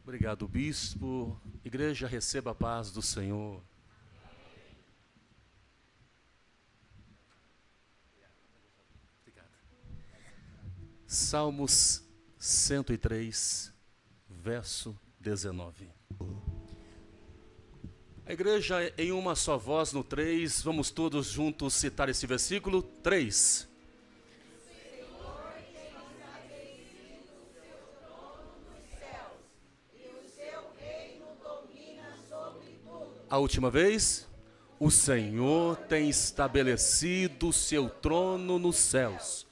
Obrigado, bispo. Igreja, receba a paz do Senhor. Obrigado. Salmos 103, verso 19. A igreja em uma só voz no 3, vamos todos juntos citar esse versículo. 3. A última vez, o Senhor tem estabelecido o seu trono nos céus,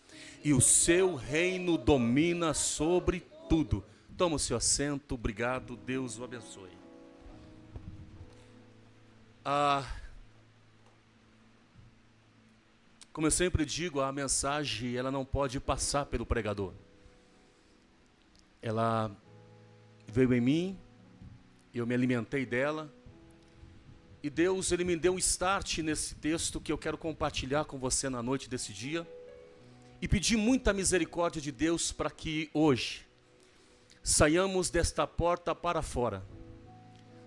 e o seu reino domina sobre tudo. Toma o seu assento, obrigado, Deus o abençoe. Como eu sempre digo, a mensagem ela não pode passar pelo pregador. Ela veio em mim, eu me alimentei dela, e Deus ele me deu um start nesse texto que eu quero compartilhar com você na noite desse dia, e pedir muita misericórdia de Deus para que hoje saiamos desta porta para fora,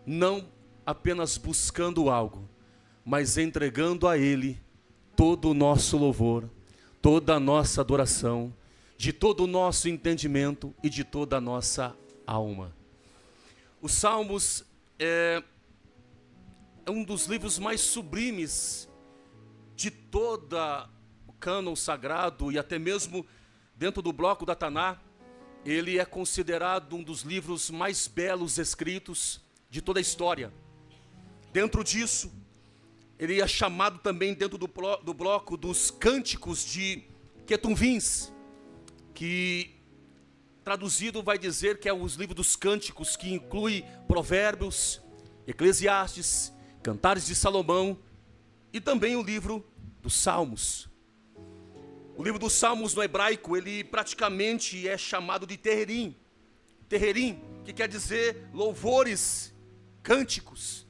não apenas buscando algo, mas entregando a Ele todo o nosso louvor, toda a nossa adoração, de todo o nosso entendimento e de toda a nossa alma. Os Salmos é um dos livros mais sublimes de toda o cânon sagrado, e até mesmo dentro do bloco da Taná, ele é considerado um dos livros mais belos escritos de toda a história. Dentro disso, ele é chamado também dentro do bloco dos cânticos de Quetumvins, que traduzido vai dizer que é os livros dos cânticos, que inclui Provérbios, Eclesiastes, Cantares de Salomão e também o livro dos Salmos. O livro dos Salmos no hebraico, ele praticamente é chamado de Teherim. Teherim, que quer dizer louvores, cânticos.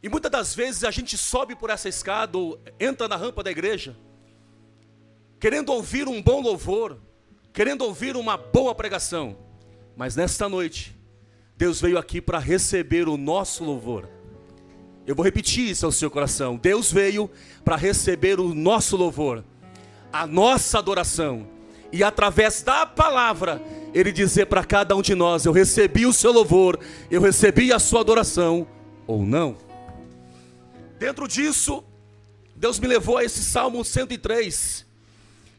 E muitas das vezes a gente sobe por essa escada ou entra na rampa da igreja, querendo ouvir um bom louvor, querendo ouvir uma boa pregação. Mas nesta noite, Deus veio aqui para receber o nosso louvor. Eu vou repetir isso ao seu coração. Deus veio para receber o nosso louvor, a nossa adoração. E através da palavra, Ele dizer para cada um de nós: eu recebi o seu louvor, eu recebi a sua adoração, ou não. Dentro disso, Deus me levou a esse Salmo 103,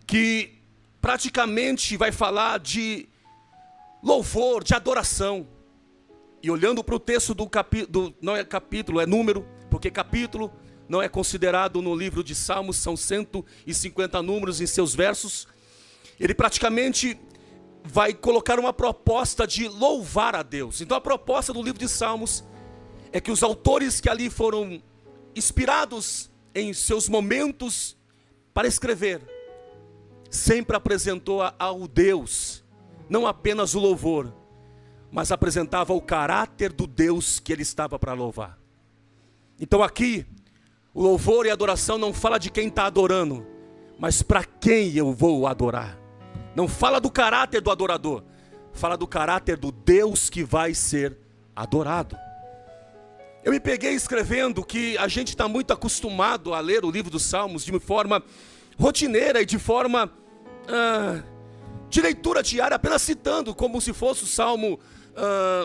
que praticamente vai falar de louvor, de adoração. E olhando para o texto do capítulo, não é capítulo, é número, porque capítulo não é considerado no livro de Salmos, são 150 números em seus versos. Ele praticamente vai colocar uma proposta de louvar a Deus. Então a proposta do livro de Salmos é que os autores que ali foram inspirados em seus momentos para escrever, sempre apresentou ao Deus, não apenas o louvor, mas apresentava o caráter do Deus que ele estava para louvar. Então aqui, o louvor e a adoração não fala de quem está adorando, mas para quem eu vou adorar. Não fala do caráter do adorador, fala do caráter do Deus que vai ser adorado. Eu me peguei escrevendo que a gente está muito acostumado a ler o livro dos Salmos de forma rotineira e de forma de leitura diária, apenas citando como se fosse o Salmo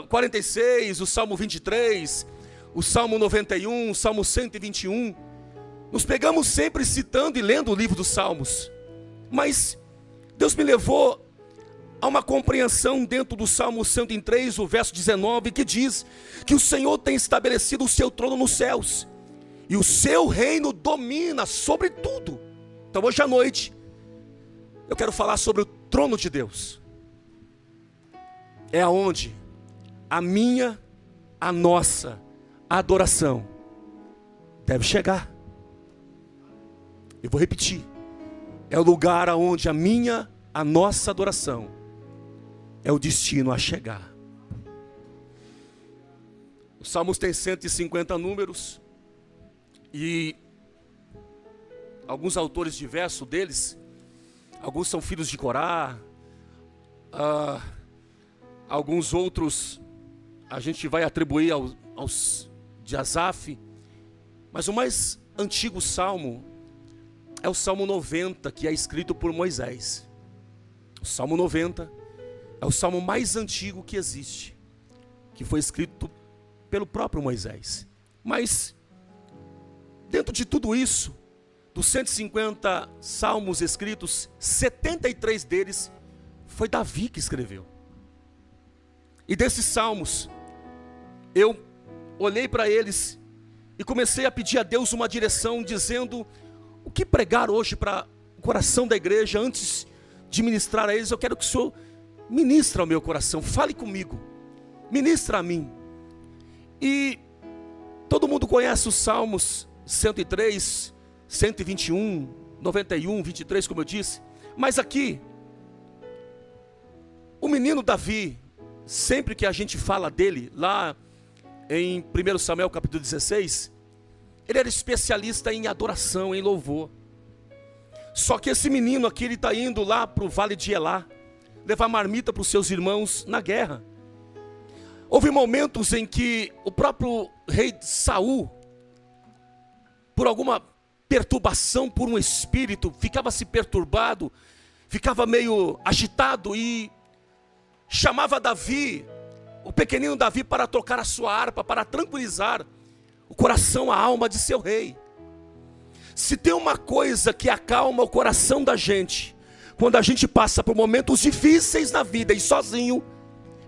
46, o Salmo 23, o Salmo 91, o Salmo 121. Nos pegamos sempre citando e lendo o livro dos Salmos. Mas Deus me levou a uma compreensão dentro do Salmo 103, o verso 19, que diz que o Senhor tem estabelecido o seu trono nos céus, e o seu reino domina sobre tudo. Então hoje à noite, eu quero falar sobre o trono de Deus. É aonde a minha, a nossa adoração deve chegar. Eu vou repetir. É o lugar aonde a minha, a nossa adoração é o destino a chegar. Os Salmos têm 150 números, e alguns autores diversos deles, alguns são filhos de Corá, alguns outros a gente vai atribuir aos de Asaf, mas o mais antigo salmo é o Salmo 90, que é escrito por Moisés. O Salmo 90 é o salmo mais antigo que existe, que foi escrito pelo próprio Moisés. Mas, dentro de tudo isso, dos 150 salmos escritos, 73 deles foi Davi que escreveu. E desses salmos, eu olhei para eles e comecei a pedir a Deus uma direção, dizendo o que pregar hoje para o coração da igreja. Antes de ministrar a eles, eu quero que o Senhor ministre ao meu coração, fale comigo, ministra a mim. E todo mundo conhece os salmos 103, 121, 91, 23, como eu disse. Mas aqui, o menino Davi, sempre que a gente fala dele, lá em 1 Samuel capítulo 16, ele era especialista em adoração, em louvor. Só que esse menino aqui, ele está indo lá para o vale de Elá, levar marmita para os seus irmãos na guerra. Houve momentos em que o próprio rei Saul, por alguma perturbação, por um espírito, ficava se perturbado, ficava meio agitado e chamava Davi, o pequenino Davi, para tocar a sua harpa, para tranquilizar o coração, a alma de seu rei. Se tem uma coisa que acalma o coração da gente, quando a gente passa por momentos difíceis na vida e sozinho,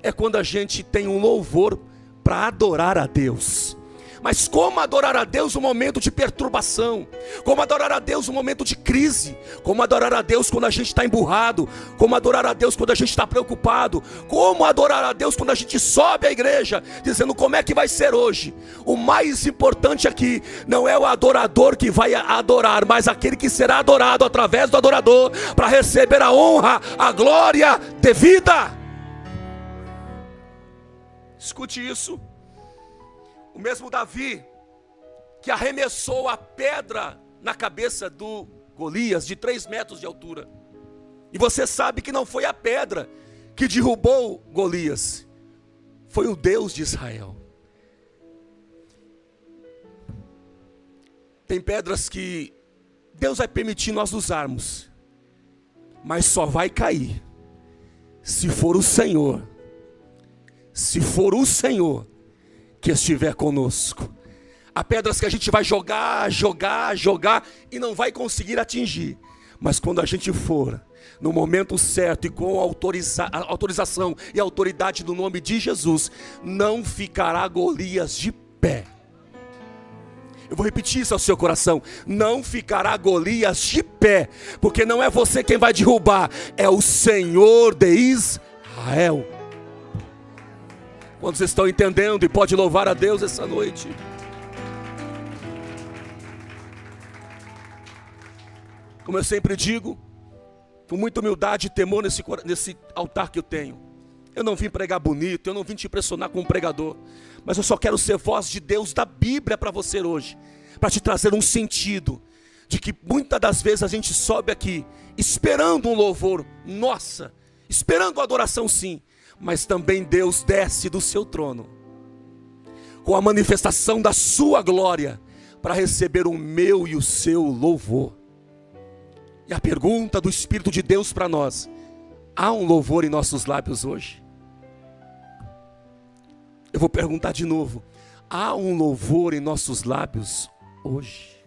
é quando a gente tem um louvor para adorar a Deus. Mas como adorar a Deus no momento de perturbação? Como adorar a Deus no momento de crise? Como adorar a Deus quando a gente está emburrado? Como adorar a Deus quando a gente está preocupado? Como adorar a Deus quando a gente sobe à igreja, dizendo como é que vai ser hoje? O mais importante aqui não é o adorador que vai adorar, mas aquele que será adorado através do adorador, para receber a honra, a glória devida. Escute isso. O mesmo Davi que arremessou a pedra na cabeça do Golias, de 3 metros de altura. E você sabe que não foi a pedra que derrubou Golias, foi o Deus de Israel. Tem pedras que Deus vai permitir nós usarmos, mas só vai cair se for o Senhor. Se for o Senhor que estiver conosco. Há pedras que a gente vai jogar e não vai conseguir atingir. Mas quando a gente for no momento certo e com a autorização e a autoridade do nome de Jesus, não ficará Golias de pé. Eu vou repetir isso ao seu coração: não ficará Golias de pé, porque não é você quem vai derrubar, é o Senhor de Israel. Quando vocês estão entendendo, e pode louvar a Deus essa noite. Como eu sempre digo, com muita humildade e temor nesse altar que eu tenho, eu não vim pregar bonito, eu não vim te impressionar como pregador, mas eu só quero ser voz de Deus da Bíblia para você hoje, para te trazer um sentido de que muitas das vezes a gente sobe aqui esperando um louvor, nossa, esperando a adoração, sim, mas também Deus desce do seu trono com a manifestação da sua glória para receber o meu e o seu louvor. E a pergunta do Espírito de Deus para nós: há um louvor em nossos lábios hoje? Eu vou perguntar de novo: há um louvor em nossos lábios hoje?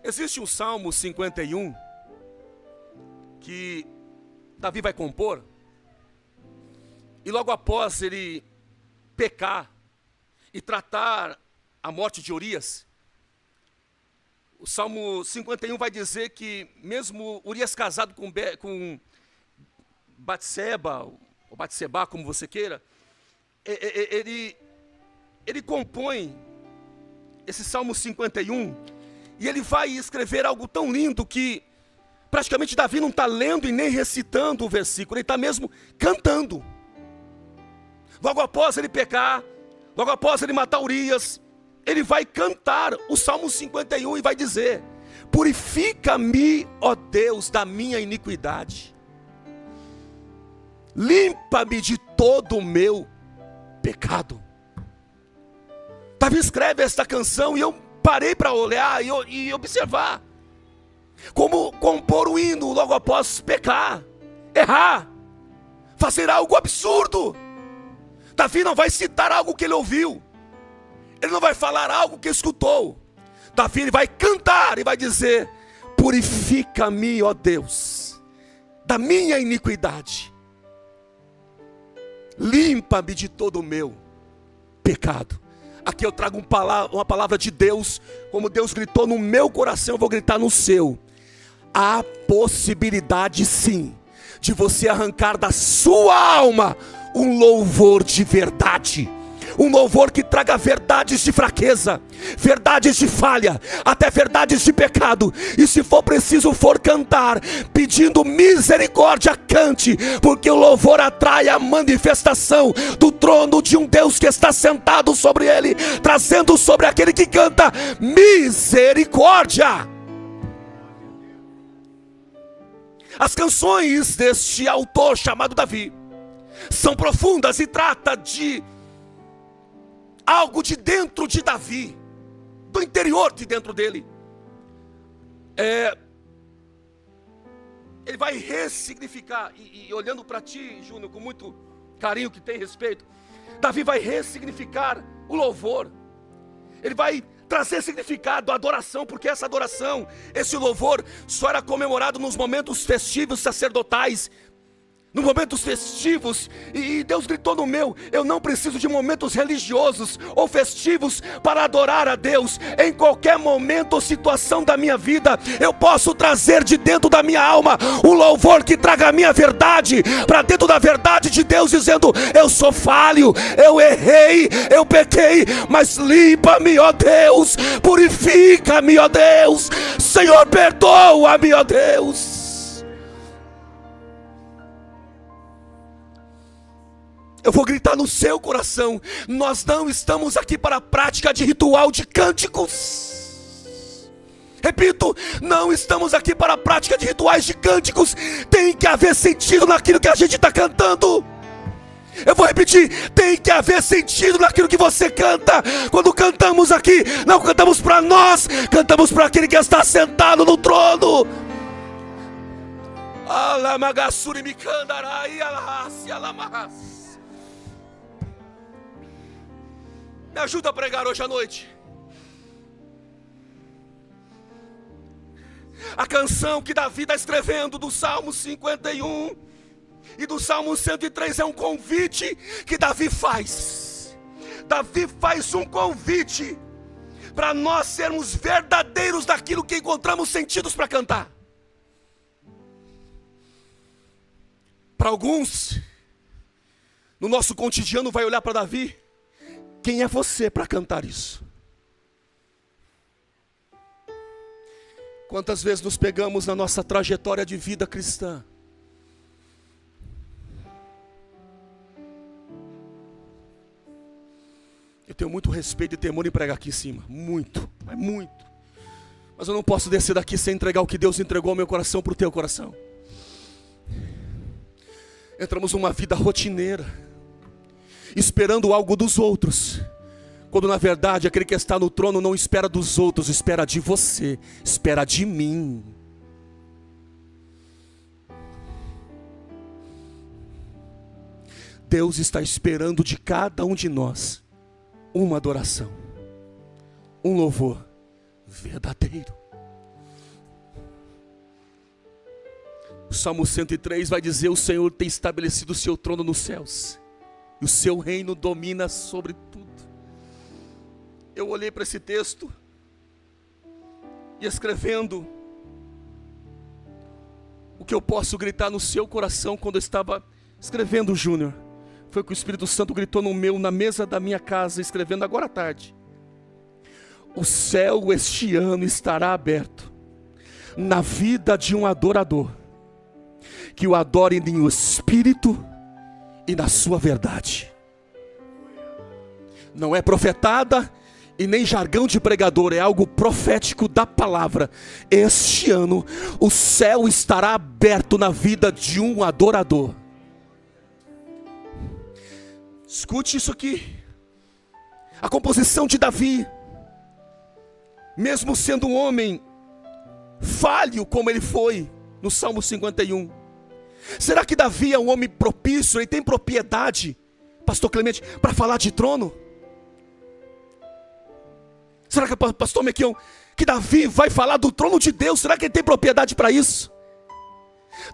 Existe um Salmo 51 que Davi vai compor, e logo após ele pecar e tratar a morte de Urias, o Salmo 51 vai dizer que mesmo Urias casado com Batseba, ou Batseba, como você queira, ele compõe esse Salmo 51, e ele vai escrever algo tão lindo que praticamente Davi não está lendo e nem recitando o versículo, ele está mesmo cantando. Logo após ele pecar, logo após ele matar Urias, ele vai cantar o Salmo 51 e vai dizer: purifica-me, ó Deus, da minha iniquidade, limpa-me de todo o meu pecado. Davi escreve esta canção e eu parei para olhar e observar como compor um hino logo após pecar, errar, fazer algo absurdo. Davi não vai citar algo que ele ouviu, ele não vai falar algo que escutou. Davi ele vai cantar e vai dizer: purifica-me, ó Deus, da minha iniquidade, limpa-me de todo o meu pecado. Aqui eu trago uma palavra de Deus, como Deus gritou no meu coração, eu vou gritar no seu. Há possibilidade sim, de você arrancar da sua alma um louvor de verdade. Um louvor que traga verdades de fraqueza, verdades de falha, até verdades de pecado. E se for preciso for cantar, pedindo misericórdia, cante, porque o louvor atrai a manifestação do trono de um Deus que está sentado sobre ele, trazendo sobre aquele que canta misericórdia. As canções deste autor chamado Davi são profundas e trata de algo de dentro de Davi, do interior de dentro dele. Ele vai ressignificar, e olhando para ti, Júnior, com muito carinho que tem respeito, Davi vai ressignificar o louvor. Ele vai trazer significado à adoração, porque essa adoração, esse louvor, só era comemorado nos momentos festivos sacerdotais, nos momentos festivos, e Deus gritou no meu: eu não preciso de momentos religiosos ou festivos para adorar a Deus. Em qualquer momento ou situação da minha vida, eu posso trazer de dentro da minha alma um louvor que traga a minha verdade para dentro da verdade de Deus, dizendo: eu sou falho, eu errei, eu pequei, mas limpa-me, ó Deus, purifica-me, ó Deus, Senhor, perdoa-me, ó Deus. Eu vou gritar no seu coração: nós não estamos aqui para a prática de ritual de cânticos. Repito, não estamos aqui para a prática de rituais de cânticos. Tem que haver sentido naquilo que a gente está cantando. Eu vou repetir: tem que haver sentido naquilo que você canta. Quando cantamos aqui, não cantamos para nós, cantamos para aquele que está sentado no trono. Me ajuda a pregar hoje à noite. A canção que Davi está escrevendo do Salmo 51 e do Salmo 103 é um convite que Davi faz. Davi faz um convite para nós sermos verdadeiros daquilo que encontramos sentidos para cantar. Para alguns, no nosso cotidiano, vai olhar para Davi: quem é você para cantar isso? Quantas vezes nos pegamos na nossa trajetória de vida cristã eu tenho muito respeito e temor em pregar aqui em cima, muito, mas eu não posso descer daqui sem entregar o que Deus entregou ao meu coração para o teu coração. Entramos numa vida rotineira, esperando algo dos outros, quando na verdade aquele que está no trono não espera dos outros, espera de você, espera de mim. Deus está esperando de cada um de nós uma adoração, um louvor verdadeiro. O Salmo 103 vai dizer: o Senhor tem estabelecido o seu trono nos céus, e o seu reino domina sobre tudo. Eu olhei para esse texto e, escrevendo, o que eu posso gritar no seu coração quando eu estava escrevendo, Júnior, foi que o Espírito Santo gritou no meu, na mesa da minha casa, escrevendo agora à tarde: o céu este ano estará aberto na vida de um adorador, que o adore em espírito e na sua verdade. Não é profetada e nem jargão de pregador, é algo profético da palavra. Este ano o céu estará aberto na vida de um adorador. Escute isso aqui. A composição de Davi, mesmo sendo um homem falho como ele foi no Salmo 51, será que Davi é um homem propício, ele tem propriedade, pastor Clemente, para falar de trono? Será que, pastor Mequion, que Davi vai falar do trono de Deus? Será que ele tem propriedade para isso?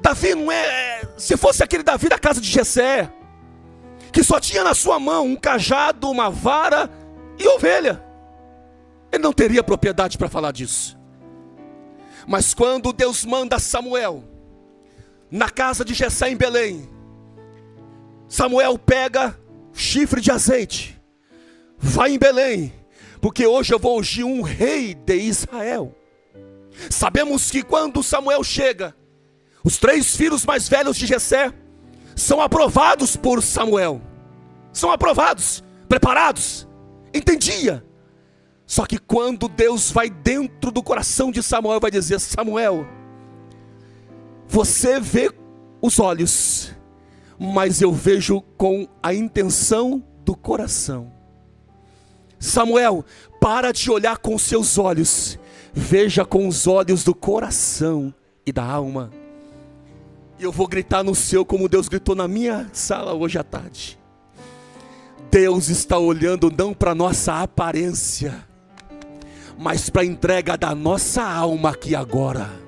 Davi não é, se fosse aquele Davi da casa de Jessé, que só tinha na sua mão um cajado, uma vara e ovelha, ele não teria propriedade para falar disso. Mas quando Deus manda Samuel na casa de Jessé em Belém, Samuel pega chifre de azeite, vai em Belém, porque hoje eu vou ungir um rei de Israel. Sabemos que quando Samuel chega, os 3 filhos mais velhos de Jessé são aprovados por Samuel. São aprovados, preparados, entendia. Só que quando Deus vai dentro do coração de Samuel, vai dizer: Samuel, você vê os olhos, mas eu vejo com a intenção do coração. Samuel, para de olhar com os seus olhos, veja com os olhos do coração e da alma. E eu vou gritar no seu como Deus gritou na minha sala hoje à tarde. Deus está olhando não para a nossa aparência, mas para a entrega da nossa alma aqui agora.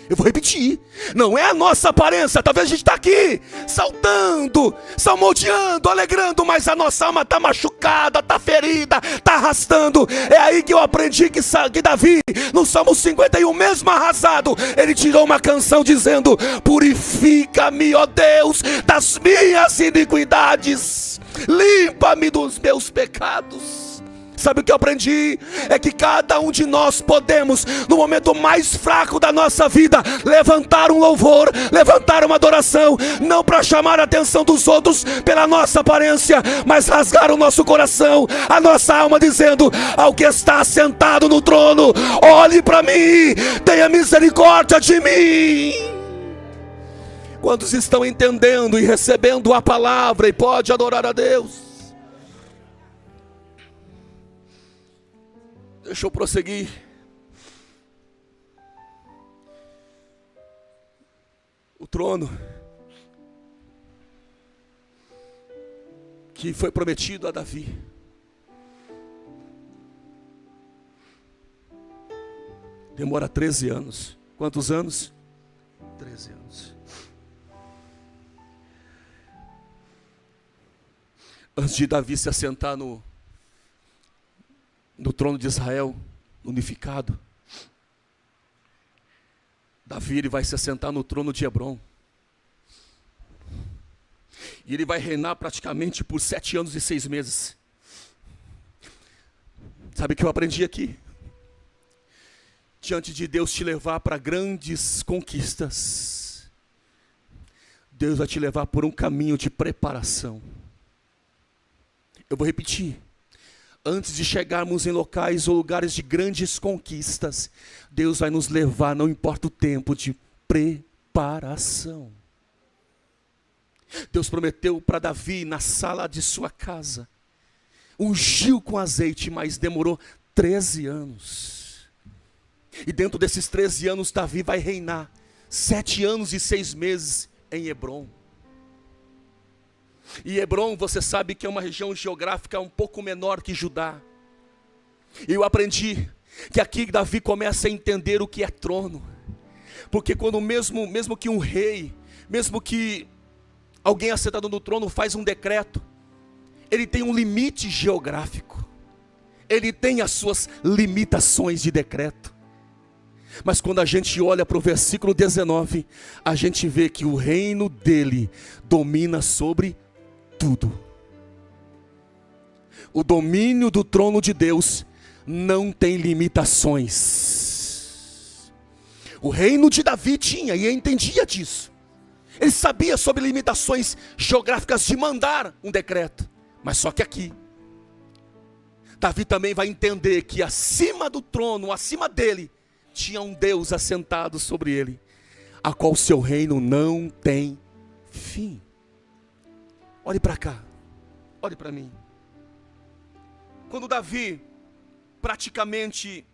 Eu vou repetir, não é a nossa aparência, talvez a gente está aqui, saltando, salmodiando, alegrando, mas a nossa alma está machucada, está ferida, está arrastando. É aí que eu aprendi que Davi, no Salmo 51, mesmo arrasado, ele tirou uma canção dizendo: purifica-me, ó Deus, das minhas iniquidades, limpa-me dos meus pecados. Sabe o que eu aprendi? É que cada um de nós podemos, no momento mais fraco da nossa vida, levantar um louvor, levantar uma adoração, não para chamar a atenção dos outros pela nossa aparência, mas rasgar o nosso coração, a nossa alma, dizendo ao que está sentado no trono: olhe para mim, tenha misericórdia de mim. Quantos estão entendendo e recebendo a palavra e pode adorar a Deus? Deixa eu prosseguir. O trono que foi prometido a Davi, demora 13 anos. Quantos anos? 13 anos. Antes de Davi se assentar no trono de Israel unificado, Davi, ele vai se assentar no trono de Hebrom, e ele vai reinar praticamente por 7 anos e 6 meses. Sabe o que eu aprendi aqui? Diante de Deus te levar para grandes conquistas, Deus vai te levar por um caminho de preparação. Eu vou repetir. Antes de chegarmos em locais ou lugares de grandes conquistas, Deus vai nos levar, não importa o tempo, de preparação. Deus prometeu para Davi na sala de sua casa, ungiu com azeite, mas demorou 13 anos. E dentro desses 13 anos, Davi vai reinar 7 anos e 6 meses em Hebrom. E Hebrom, você sabe que é uma região geográfica um pouco menor que Judá. E eu aprendi que aqui Davi começa a entender o que é trono. Porque quando mesmo que um rei, mesmo que alguém assentado no trono faz um decreto, ele tem um limite geográfico. Ele tem as suas limitações de decreto. Mas quando a gente olha para o versículo 19, a gente vê que o reino dele domina sobre tudo. O domínio do trono de Deus não tem limitações. O reino de Davi tinha, e ele entendia disso. Ele sabia sobre limitações geográficas de mandar um decreto. Mas só que aqui, Davi também vai entender que acima do trono, acima dele, tinha um Deus assentado sobre ele, a qual seu reino não tem fim. Olhe para cá. Olhe para mim. Quando Davi praticamente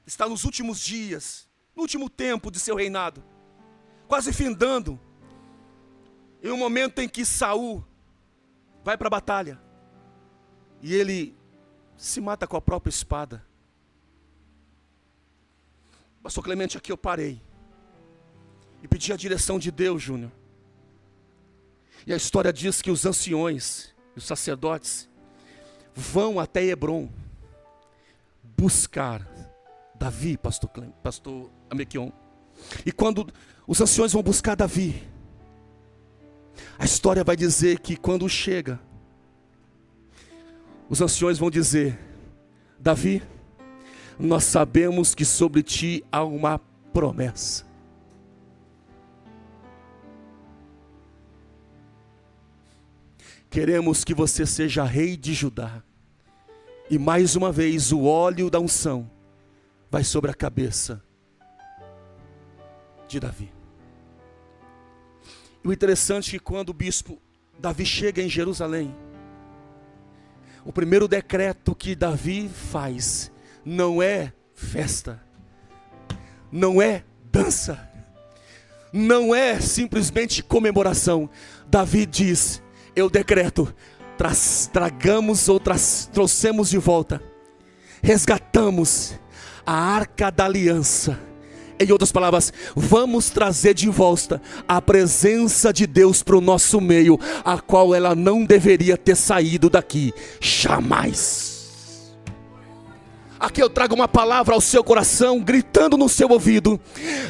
está nos últimos dias, no último tempo de seu reinado, quase findando, em um momento em que Saul vai para a batalha, e ele se mata com a própria espada. Pastor Clemente, aqui eu parei e pedi a direção de Deus, Júnior. E a história diz que os anciões, os sacerdotes, vão até Hebrom buscar Davi, pastor Amequion. E quando os anciões vão buscar Davi, a história vai dizer que quando chega, os anciões vão dizer: Davi, nós sabemos que sobre ti há uma promessa. Queremos que você seja rei de Judá. E mais uma vez o óleo da unção vai sobre a cabeça de Davi. E o interessante é que quando o bispo Davi chega em Jerusalém, o primeiro decreto que Davi faz não é festa, não é dança, não é simplesmente comemoração. Davi diz: eu decreto, trouxemos de volta, resgatamos a Arca da Aliança. Em outras palavras, vamos trazer de volta a presença de Deus para o nosso meio, a qual ela não deveria ter saído daqui, jamais. Aqui eu trago uma palavra ao seu coração, gritando no seu ouvido: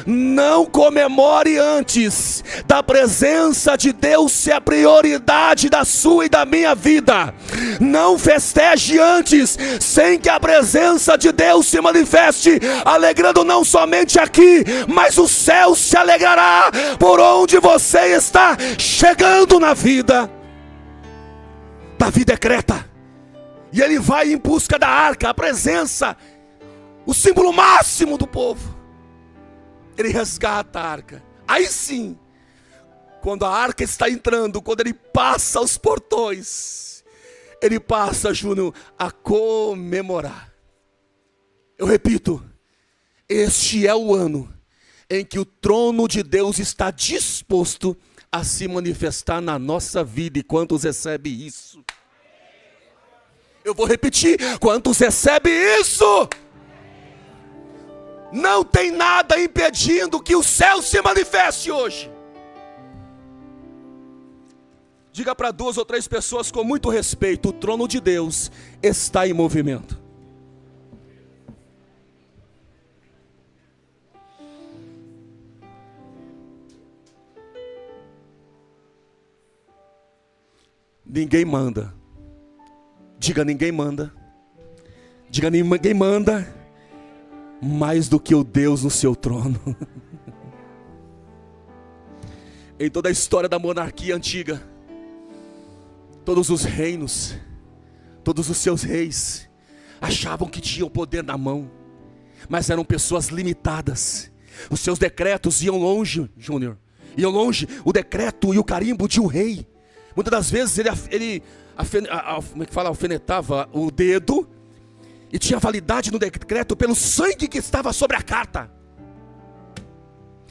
não comemore antes da presença de Deus ser a prioridade da sua e da minha vida. Não festeje antes, sem que a presença de Deus se manifeste, alegrando não somente aqui, mas o céu se alegrará por onde você está chegando na vida. Davi decreta, e ele vai em busca da arca, a presença, o símbolo máximo do povo. Ele resgata a arca. Aí sim, quando a arca está entrando, quando ele passa os portões, ele passa, Júnior, a comemorar. Eu repito, este é o ano em que o trono de Deus está disposto a se manifestar na nossa vida. E quantos recebem isso? Eu vou repetir: quantos recebem isso? Não tem nada impedindo que o céu se manifeste hoje. Diga para 2 ou 3 pessoas com muito respeito: o trono de Deus está em movimento. Ninguém manda. Diga: ninguém manda. Diga: ninguém manda mais do que o Deus no seu trono. Em toda a história da monarquia antiga, todos os reinos, todos os seus reis achavam que tinham poder na mão, mas eram pessoas limitadas. Os seus decretos iam longe, Júnior. Iam longe. O decreto e o carimbo de um rei, muitas das vezes ele alfinetava o dedo e tinha validade no decreto pelo sangue que estava sobre a carta.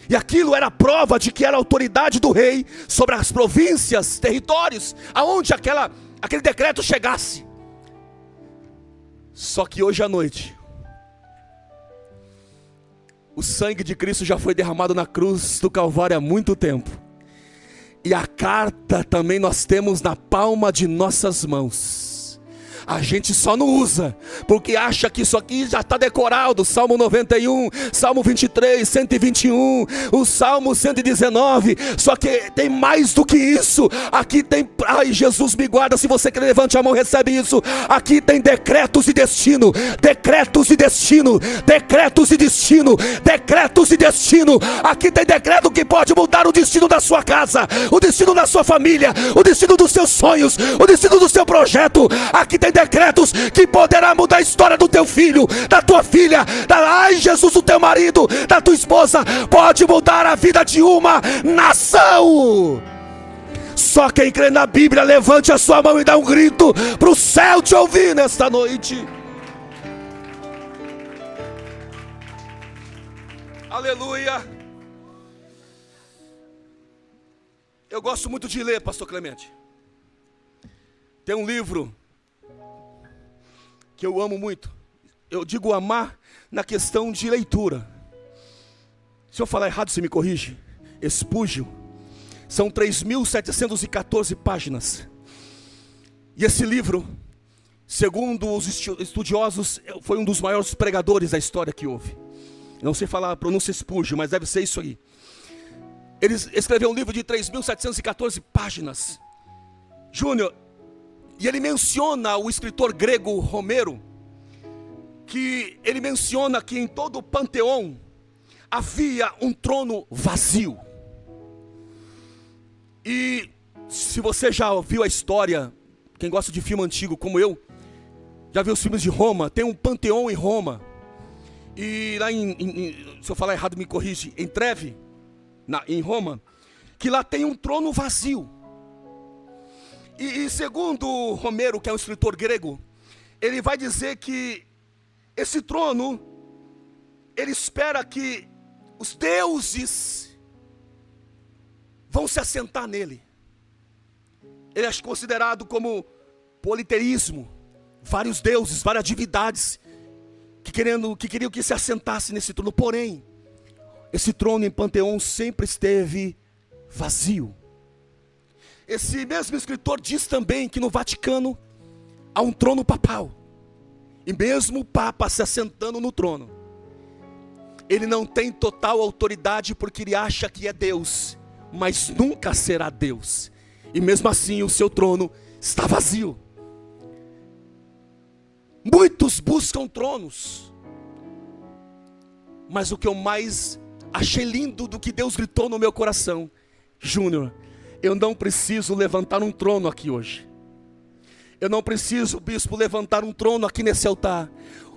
E aquilo era prova de que era a autoridade do rei sobre as províncias, territórios, aonde aquele decreto chegasse. Só que hoje à noite, o sangue de Cristo já foi derramado na cruz do Calvário há muito tempo. E a carta também nós temos na palma de nossas mãos. A gente só não usa, porque acha que isso aqui já está decorado. Salmo 91, Salmo 23, 121, o Salmo 119. Só que tem mais do que isso. Aqui tem, ai, Jesus me guarda, se você quer levante a mão, recebe isso. Aqui tem decretos e destino. Decretos e destino. Decretos e destino. Decretos e destino. Aqui tem decreto que pode mudar o destino da sua casa, o destino da sua família, o destino dos seus sonhos, o destino do seu projeto. Aqui tem decretos que poderá mudar a história do teu filho, da tua filha, ai Jesus, do teu marido, da tua esposa. Pode mudar a vida de uma nação. Só quem crê na Bíblia, levante a sua mão e dá um grito para o céu te ouvir nesta noite. Aleluia. Eu gosto muito de ler, pastor Clemente. Tem um livro que eu amo muito. Eu digo amar na questão de leitura. Se eu falar errado, você me corrige. Spurgeon. São 3.714 páginas. E esse livro, segundo os estudiosos, foi um dos maiores pregadores da história que houve. Não sei falar a pronúncia Spurgeon, mas deve ser isso aí. Ele escreveu um livro de 3.714 páginas. Júnior, e ele menciona o escritor grego Homero, que ele menciona que em todo o panteão havia um trono vazio. E se você já viu a história, quem gosta de filme antigo como eu, já viu os filmes de Roma, tem um panteão em Roma. E lá se eu falar errado me corrige, em Trevi, em Roma, que lá tem um trono vazio. E segundo Homero, que é um escritor grego, ele vai dizer que esse trono, ele espera que os deuses vão se assentar nele. Ele é considerado como politeísmo, vários deuses, várias divindades que queriam que se assentasse nesse trono. Porém, esse trono em panteão sempre esteve vazio. Esse mesmo escritor diz também que no Vaticano há um trono papal. E mesmo o Papa se assentando no trono, ele não tem total autoridade porque ele acha que é Deus, mas nunca será Deus. E mesmo assim o seu trono está vazio. Muitos buscam tronos, mas o que eu mais achei lindo do que Deus gritou no meu coração: Júnior, eu não preciso levantar um trono aqui hoje. Eu não preciso, bispo, levantar um trono aqui nesse altar.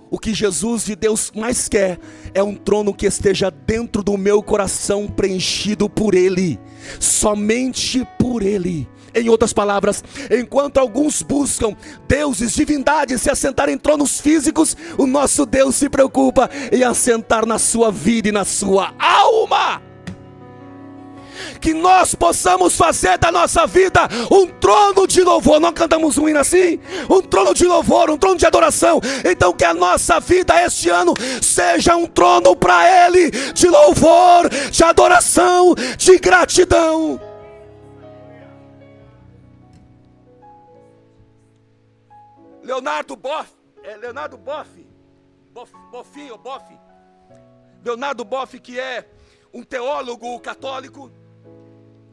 O que Jesus e Deus mais quer é um trono que esteja dentro do meu coração, preenchido por Ele, somente por Ele. Em outras palavras, enquanto alguns buscam deuses, divindades, se assentar em tronos físicos, o nosso Deus se preocupa em assentar na sua vida e na sua alma. Que nós possamos fazer da nossa vida um trono de louvor. Não cantamos um hino assim? Um trono de louvor, um trono de adoração. Então que a nossa vida este ano seja um trono para Ele, de louvor, de adoração, de gratidão. Leonardo Boff, que é um teólogo católico,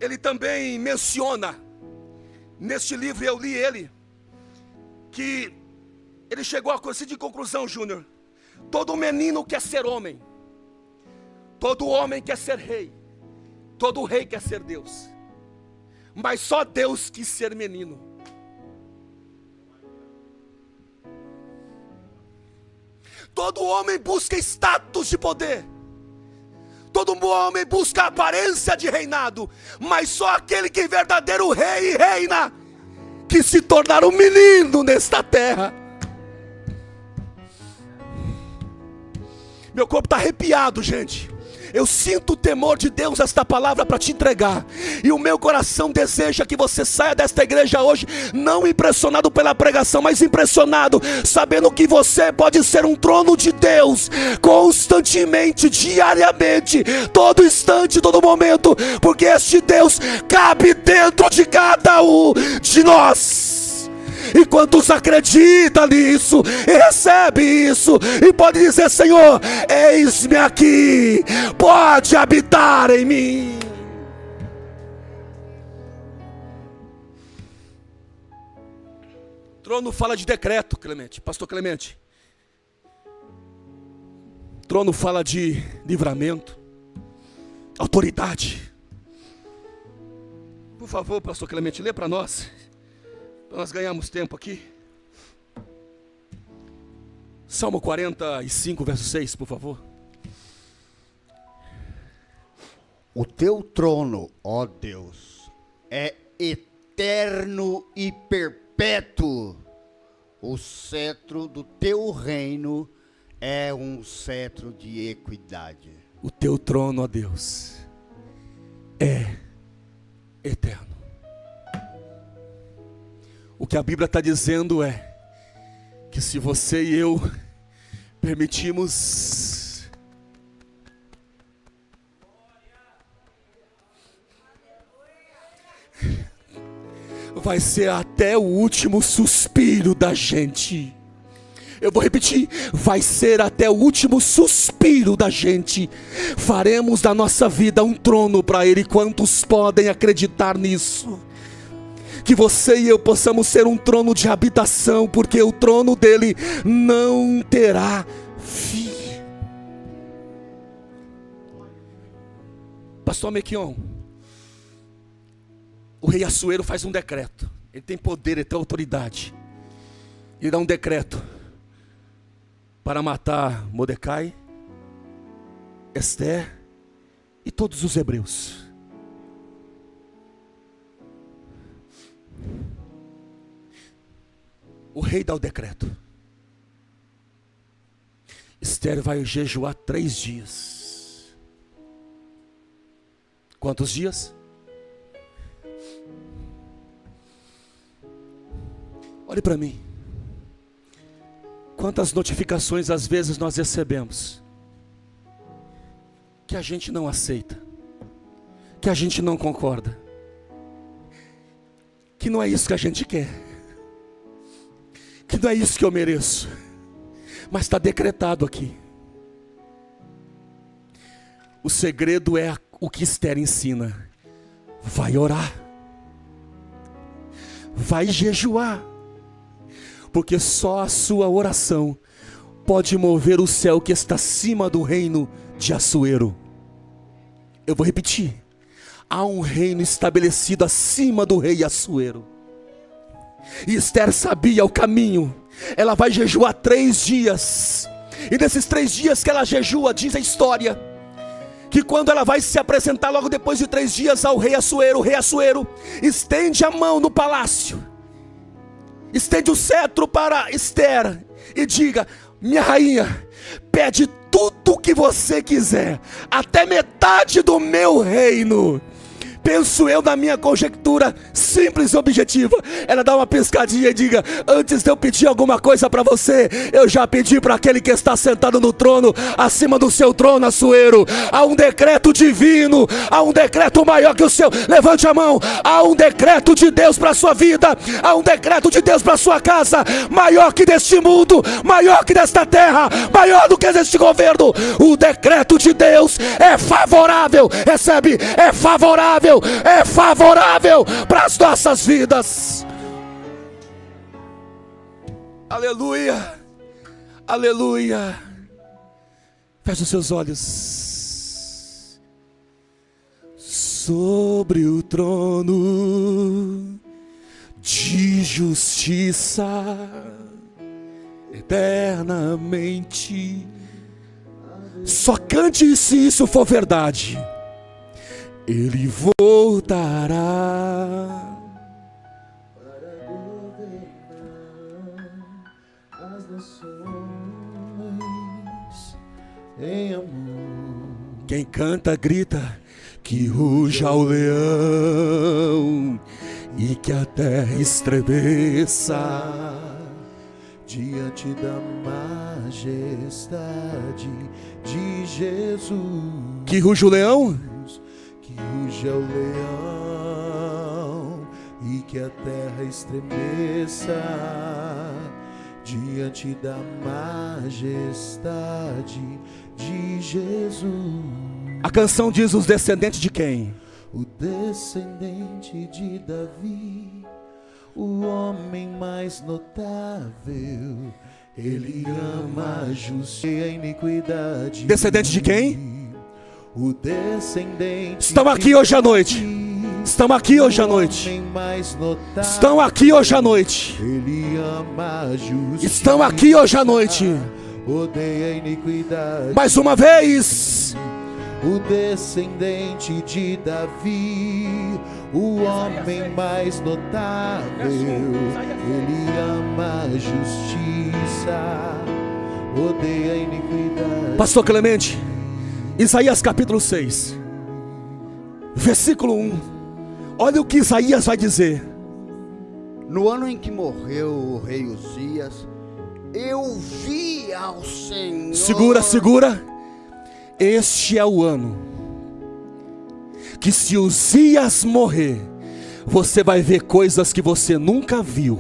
ele também menciona, neste livro eu li ele, que ele chegou à seguinte conclusão, Júnior: todo menino quer ser homem, todo homem quer ser rei, todo rei quer ser Deus, mas só Deus quis ser menino. Todo homem busca status de poder, todo homem busca aparência de reinado, mas só aquele que é verdadeiro rei e reina, que se tornar um menino nesta terra. Meu corpo está arrepiado, gente. Eu sinto o temor de Deus esta palavra para te entregar. E o meu coração deseja que você saia desta igreja hoje não impressionado pela pregação, mas impressionado sabendo que você pode ser um trono de Deus constantemente, diariamente, todo instante, todo momento, porque este Deus cabe dentro de cada um de nós. E quantos acreditam nisso, e recebe isso, e pode dizer: Senhor, eis-me aqui, pode habitar em mim. Trono fala de decreto, Clemente, pastor Clemente. Trono fala de livramento, autoridade. Por favor, pastor Clemente, lê para nós. Nós ganhamos tempo aqui. Salmo 45, verso 6, por favor. O teu trono, ó Deus, é eterno e perpétuo. O cetro do teu reino é um cetro de equidade. O teu trono, ó Deus, é eterno. O que a Bíblia está dizendo é que se você e eu permitimos vai ser até o último suspiro da gente. Eu vou repetir, vai ser até o último suspiro da gente. Faremos da nossa vida um trono para Ele. Quantos podem acreditar nisso? Que você e eu possamos ser um trono de habitação, porque o trono dele não terá fim. Pastor Mequion, o rei Assuero faz um decreto. Ele tem poder, ele tem autoridade. Ele dá um decreto para matar Mordecai, Esther e todos os hebreus. O rei dá o decreto. Esther vai jejuar 3 dias. Quantos dias? Olhe para mim. Quantas notificações às vezes nós recebemos que a gente não aceita, que a gente não concorda, que não é isso que a gente quer, que não é isso que eu mereço, mas está decretado aqui. O segredo é o que Esther ensina. Vai orar, vai jejuar, porque só a sua oração pode mover o céu que está acima do reino de Assuero. Eu vou repetir. Há um reino estabelecido acima do rei Assuero. E Esther sabia o caminho. Ela vai jejuar 3 dias. E nesses 3 dias que ela jejua, diz a história, que quando ela vai se apresentar logo depois de 3 dias ao rei Assuero, o rei Assuero estende a mão no palácio, estende o cetro para Esther e diga: minha rainha, pede tudo o que você quiser, até metade do meu reino. Penso eu, na minha conjectura simples e objetiva, ela dá uma piscadinha e diga: antes de eu pedir alguma coisa para você, eu já pedi para aquele que está sentado no trono, acima do seu trono, Assuero. Há um decreto divino, há um decreto maior que o seu. Levante a mão. Há um decreto de Deus para a sua vida, há um decreto de Deus para a sua casa, maior que deste mundo, maior que desta terra, maior do que deste governo. O decreto de Deus é favorável, recebe, é favorável para as nossas vidas. Aleluia, aleluia. Feche os seus olhos. Sobre o trono de justiça eternamente. Só cante se isso for verdade. Ele voltará para governar as nações em amor. Quem canta grita que ruja o leão e que a terra estremeça diante da majestade de Jesus. Que ruja o leão? Que ruja o leão e que a terra estremeça diante da majestade de Jesus. A canção diz: os descendentes de quem? O descendente de Davi, o homem mais notável. Ele ama a justiça e a iniquidade. Descendente de quem? O descendente. Estão aqui hoje à noite. Estão aqui hoje à noite. Estão aqui hoje à noite. Ele ama a justiça. Estão aqui hoje à noite. Odeia a iniquidade. Mais uma vez. O descendente de Davi, o homem mais notável. Ele ama a justiça, odeia a iniquidade. Pastor Clemente, Isaías capítulo 6, versículo 1. Olha o que Isaías vai dizer. No ano em que morreu o rei Uzias, eu vi ao Senhor. Segura. Este é o ano que, se Uzias morrer, você vai ver coisas que você nunca viu.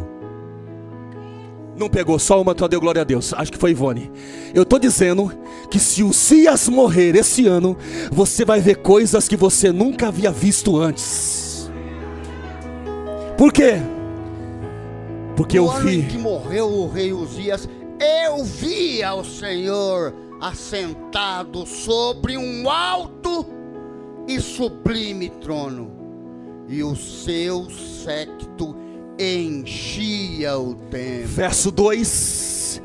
Não pegou, só uma, tu deu glória a Deus. Acho que foi Ivone. Eu estou dizendo que, se Uzias morrer esse ano, você vai ver coisas que você nunca havia visto antes. Por quê? Porque eu No ano em vi. que morreu o rei Uzias, eu vi ao Senhor assentado sobre um alto e sublime trono, e o seu séquito enchia o templo. Verso 2.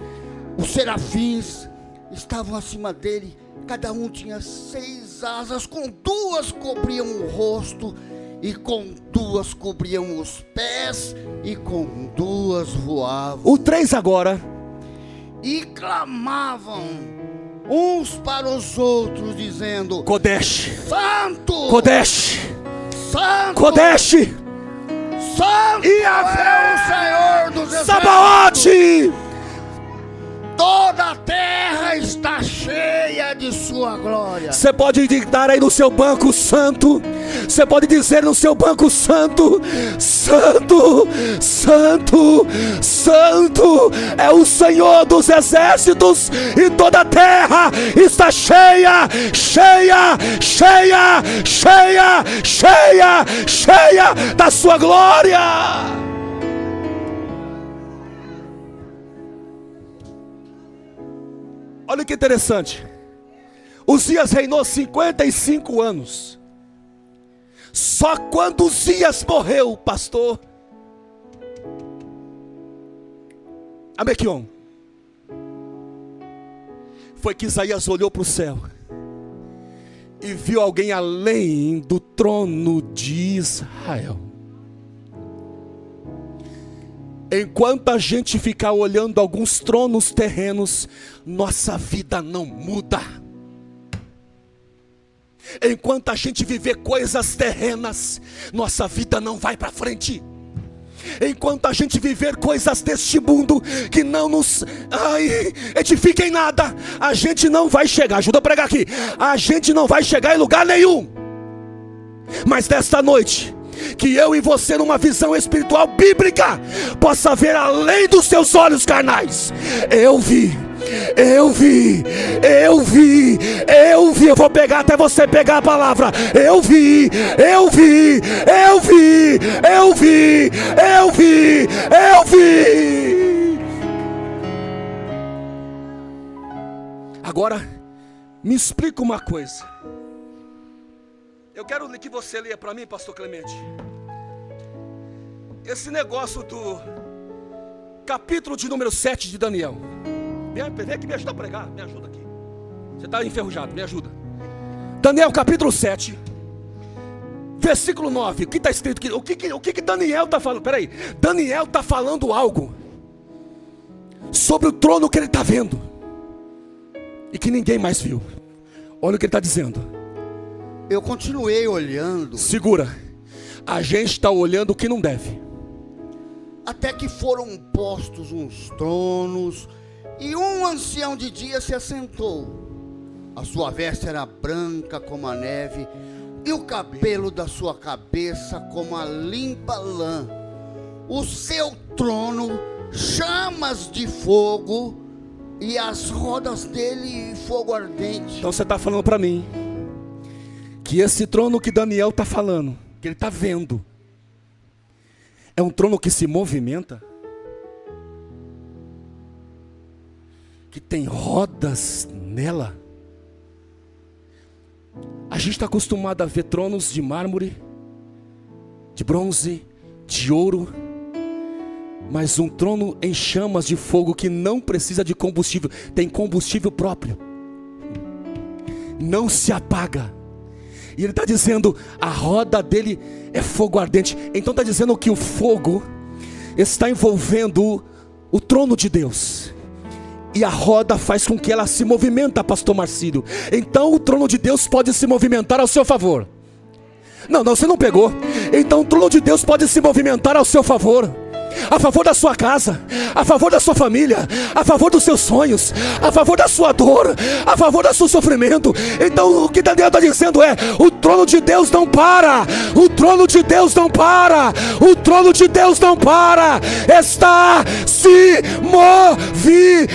Os serafins estavam acima dele, cada um tinha 6 asas, com 2 cobriam o rosto, e com 2 cobriam os pés, e com 2 voavam. O 3 agora. E clamavam uns para os outros, dizendo: Kodesh, Santo, Kodesh, Santo, Kodesh, Santo é o Senhor dos exércitos. Sabaote. Toda a terra está cheia de sua glória. Você pode ditar aí no seu banco santo. Você pode dizer no seu banco santo: Santo, Santo, Santo é o Senhor dos exércitos, e toda a terra está cheia, cheia, cheia, cheia, cheia, cheia da sua glória. Olha que interessante. Uzias reinou 55 anos. Só quando Uzias morreu, pastor Amequion, foi que Isaías olhou para o céu e viu alguém além do trono de Israel. Enquanto a gente ficar olhando alguns tronos terrenos, nossa vida não muda. Enquanto a gente viver coisas terrenas, nossa vida não vai para frente. Enquanto a gente viver coisas deste mundo que não nos edifica em nada, a gente não vai chegar, ajuda a pregar aqui, a gente não vai chegar em lugar nenhum. Mas desta noite, que eu e você, numa visão espiritual bíblica, possa ver além dos seus olhos carnais. Eu vi. Eu vou pegar até você pegar a palavra. Eu vi. Agora, me explica uma coisa. Eu quero que você leia para mim, pastor Clemente, esse negócio do capítulo de número 7 de Daniel. Vem aqui, me ajuda a pregar, me ajuda aqui. Você está enferrujado, me ajuda. Daniel capítulo 7, versículo 9. O que está escrito aqui? O que Daniel está falando? Peraí, Daniel está falando algo sobre o trono que ele está vendo e que ninguém mais viu. Olha o que ele está dizendo. Eu continuei olhando. Segura. A gente está olhando o que não deve. Até que foram postos uns tronos, e um ancião de dia se assentou. A sua veste era branca como a neve, e o cabelo da sua cabeça como a limpa lã. O seu trono, chamas de fogo, e as rodas dele, fogo ardente. Então você está falando para mim que esse trono que Daniel está falando, que ele está vendo, é um trono que se movimenta, que tem rodas nela. A gente está acostumado a ver tronos de mármore, de bronze, de ouro, mas um trono em chamas de fogo que não precisa de combustível, tem combustível próprio, não se apaga. E ele está dizendo, a roda dele é fogo ardente. Então está dizendo que o fogo está envolvendo o trono de Deus. E a roda faz com que ela se movimenta, pastor Marcílio. Então o trono de Deus pode se movimentar ao seu favor. Não, você não pegou. Então o trono de Deus pode se movimentar ao seu favor. A favor da sua casa, a favor da sua família, a favor dos seus sonhos, a favor da sua dor, a favor do seu sofrimento. Então o que Daniel está dizendo é: o trono de Deus não para, o trono de Deus não para, o trono de Deus não para, está se movimentando.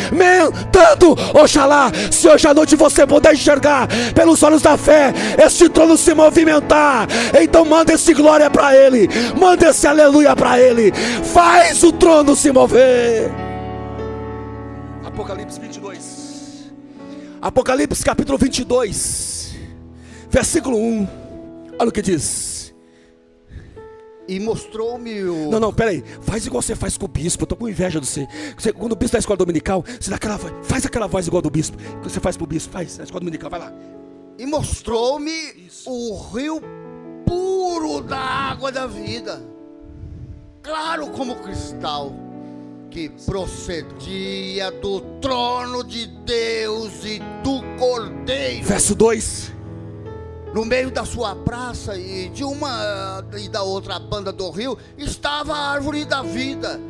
Oxalá, se hoje à noite você puder enxergar pelos olhos da fé este trono se movimentar, então manda esse glória para Ele, manda esse aleluia para Ele. Faz o trono se mover. Apocalipse 22. Apocalipse capítulo 22, versículo 1. Olha o que diz. E mostrou-me o... Não, peraí. Faz igual você faz com o bispo. Eu tô com inveja de você. Quando o bispo da escola dominical, você dá aquela voz, faz aquela voz igual do bispo. Que você faz pro bispo, faz na escola dominical, vai lá. E mostrou-me o rio puro da água da vida, claro como cristal, que procedia do trono de Deus e do Cordeiro. Verso 2. No meio da sua praça e de uma e da outra banda do rio estava a árvore da vida,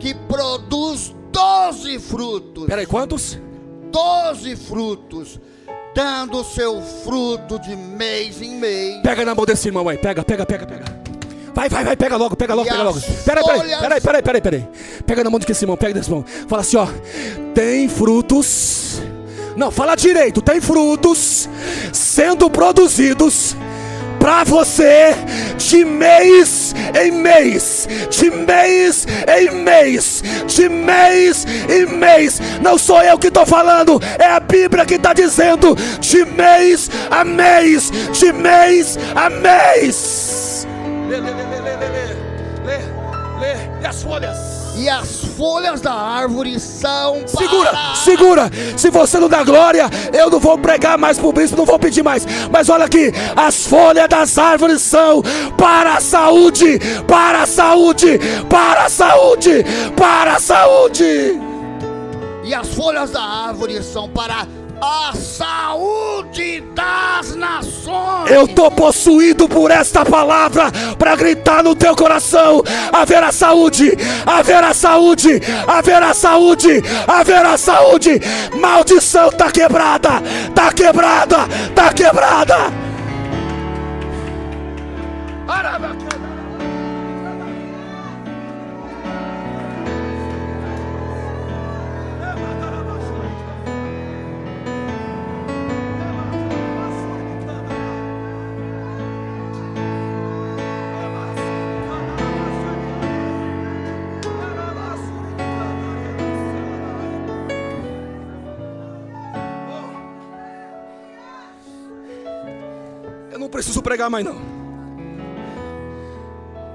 que produz 12 frutos. Peraí, quantos? 12 frutos, dando seu fruto de mês em mês. Pega na mão desse irmão aí, pega. Vai, pega logo. Peraí. Pega na mão desse irmão, pega desse irmão. Fala assim, ó. Tem frutos. Não, fala direito. Tem frutos sendo produzidos para você de mês em mês, de mês em mês, de mês em mês. Não sou eu que estou falando, é a Bíblia que está dizendo: de mês a mês, de mês a mês. Lê as folhas. E as folhas da árvore são Segura. Se você não dá glória, eu não vou pregar mais pro bispo, não vou pedir mais. Mas olha aqui, as folhas das árvores são para a saúde, para a saúde, para a saúde, para a saúde. E as folhas da árvore são para a saúde das nações. Eu estou possuído por esta palavra para gritar no teu coração: haverá saúde, haverá saúde, haverá saúde, haverá saúde. Maldição está quebrada, está quebrada, está quebrada. Eu não preciso pregar mais não.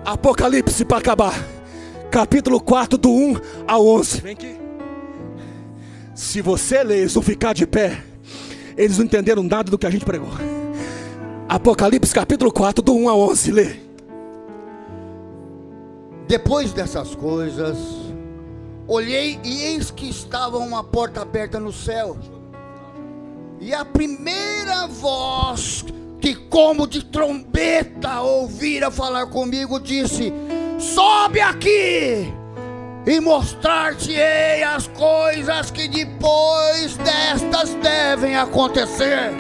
Apocalipse para acabar, capítulo 4 do 1 ao 11. Vem aqui. Se você ler, eles vão ficar de pé. Eles não entenderam nada do que a gente pregou. Apocalipse capítulo 4 do 1 ao 11. Lê. Depois dessas coisas, olhei e eis que estava uma porta aberta no céu. E a primeira voz que como de trombeta ouvira falar comigo disse: sobe aqui e mostrar-te-ei as coisas que depois destas devem acontecer.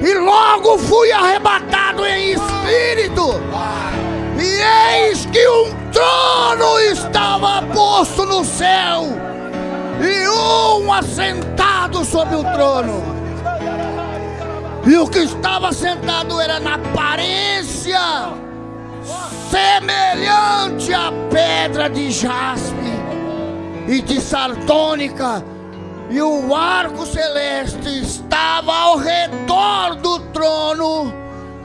E logo fui arrebatado em espírito, e eis que um trono estava posto no céu, e um assentado sobre o trono. E o que estava sentado era na aparência semelhante à pedra de jaspe e de sardônica, e o arco celeste estava ao redor do trono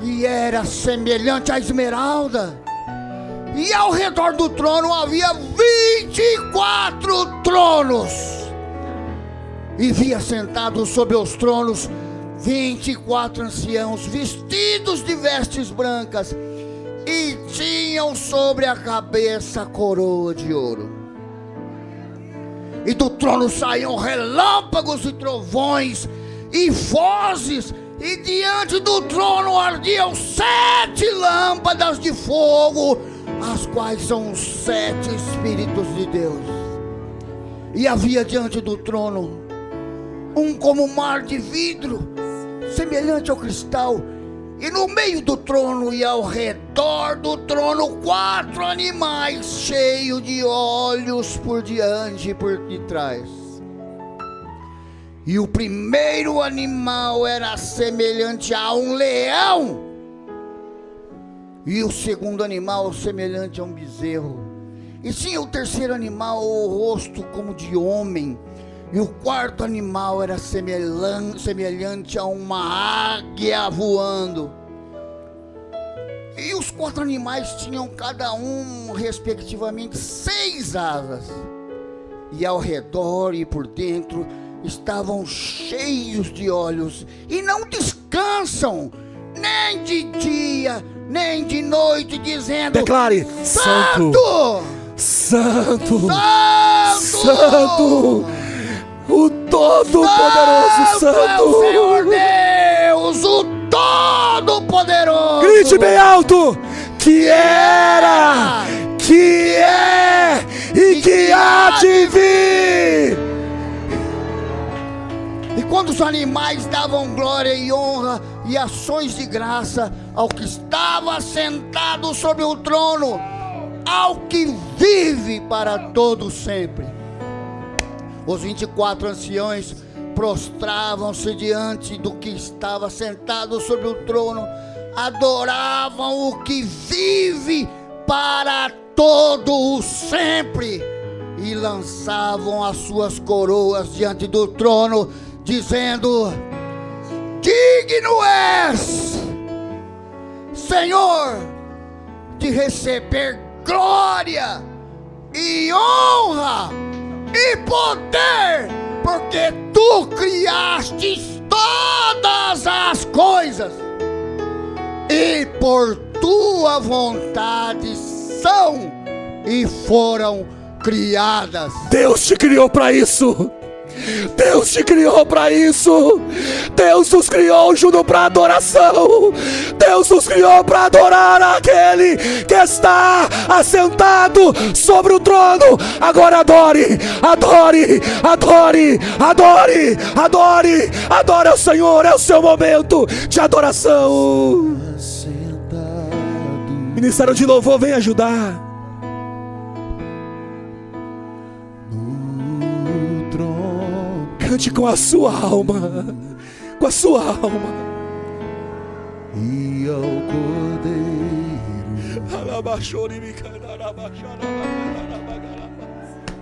e era semelhante à esmeralda. E ao redor do trono havia 24 tronos, e via sentados sobre os tronos 24 anciãos vestidos de vestes brancas e tinham sobre a cabeça coroa de ouro. E do trono saíam relâmpagos e trovões e vozes, e diante do trono ardiam 7 lâmpadas de fogo, as quais são os 7 Espíritos de Deus. E havia diante do trono um como mar de vidro, semelhante ao cristal, e no meio do trono e ao redor do trono 4 animais cheios de olhos por diante e por detrás. E o primeiro animal era semelhante a um leão, e o segundo animal semelhante a um bezerro, e tinha o terceiro animal o rosto como de homem, e o quarto animal era semelhante a uma águia voando. E os 4 animais tinham cada um, respectivamente, 6 asas. E ao redor e por dentro estavam cheios de olhos, e não descansam, nem de dia, nem de noite, dizendo: declare: Santo, Santo, Santo, Santo, Santo, o Todo-Poderoso Santo é o Senhor Santo. Deus, o Todo-Poderoso. Grite bem alto: que era, que é e que há de vir. E quando os animais davam glória e honra e ações de graça ao que estava sentado sobre o trono, ao que vive para todo sempre, os 24 anciões prostravam-se diante do que estava sentado sobre o trono, adoravam o que vive para todo o sempre, e lançavam as suas coroas diante do trono, dizendo: digno és, Senhor, de receber glória e honra e poder, porque tu criastes todas as coisas, e por tua vontade são e foram criadas. Deus te criou para isso. Deus te criou para isso. Deus nos criou junto para adoração. Deus nos criou para adorar aquele que está assentado sobre o trono. Agora adore, adore, adore, adore, adore, adore ao Senhor. É o seu momento de adoração. Ministério de louvor, vem ajudar. Cante com a sua alma, com a sua alma. E ao Cordeiro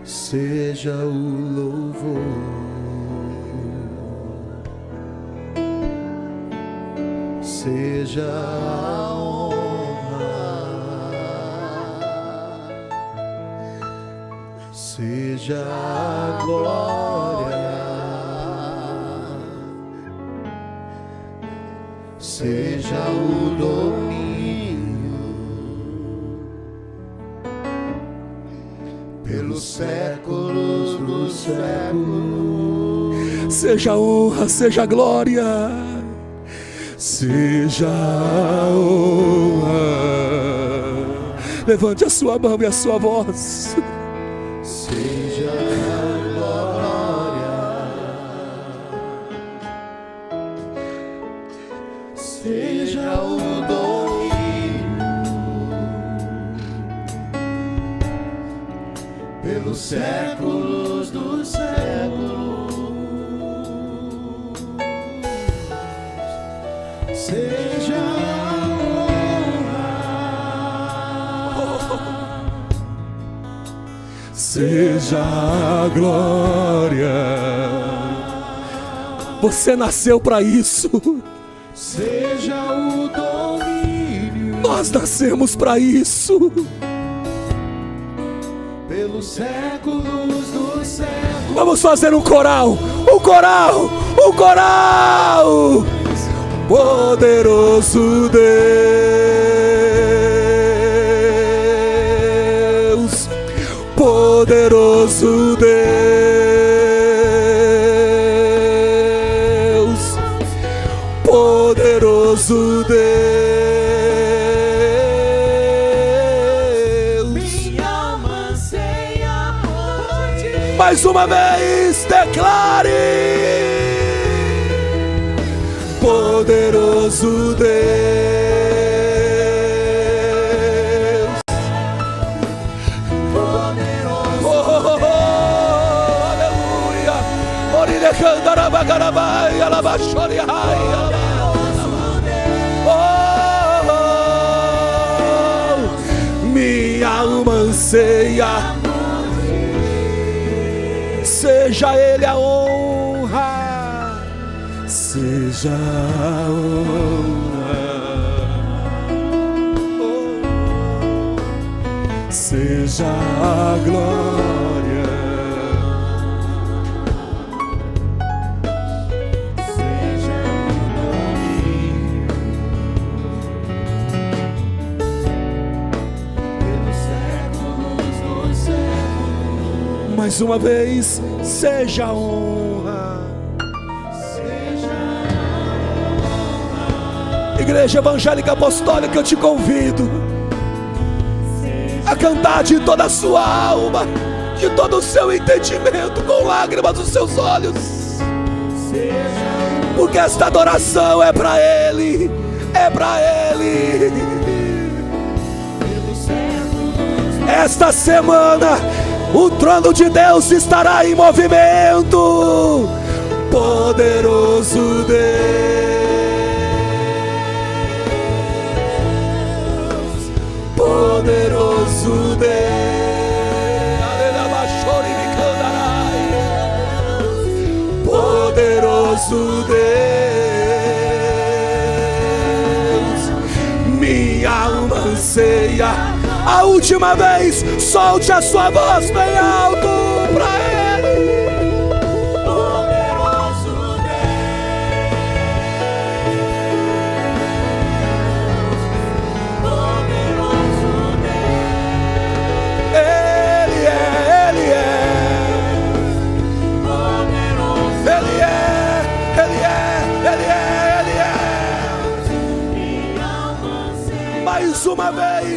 seja o louvor, seja a honra, seja a glória, seja o domínio pelos séculos dos séculos. Seja a honra, seja a glória, seja a honra. Levante a sua mão e a sua voz. Seja a glória, seja o domínio pelos séculos dos séculos. Seja a honra, Seja a glória. Você nasceu para isso. seja o domínio Nós nascemos para isso. pelos séculos dos séculos. Vamos fazer um coral, um coral, um coral. poderoso Deus, poderoso Deus, poderoso Deus. Mais uma vez declare: poderoso Deus, poderoso aleluia. Orire candarabagarabai, alabachoriai, minha alma anseia, seja Ele a honra, seja a honra, seja a glória, seja o domínio, pelos séculos dos séculos. Mais uma vez, seja a honra, seja a honra. Igreja Evangélica Apostólica, eu te convido a cantar de toda a sua alma, de todo o seu entendimento, com lágrimas nos seus olhos, porque esta adoração é para Ele, é para Ele. Esta semana o trono de Deus estará em movimento. Poderoso Deus, poderoso Deus, poderoso Deus, minha alma anseia. A última vez, solte a sua voz bem alto para Ele. Poderoso Deus, poderoso Deus, Ele é, Ele é, poderoso, Ele é, Ele é, Ele é, Ele é. Mais uma vez.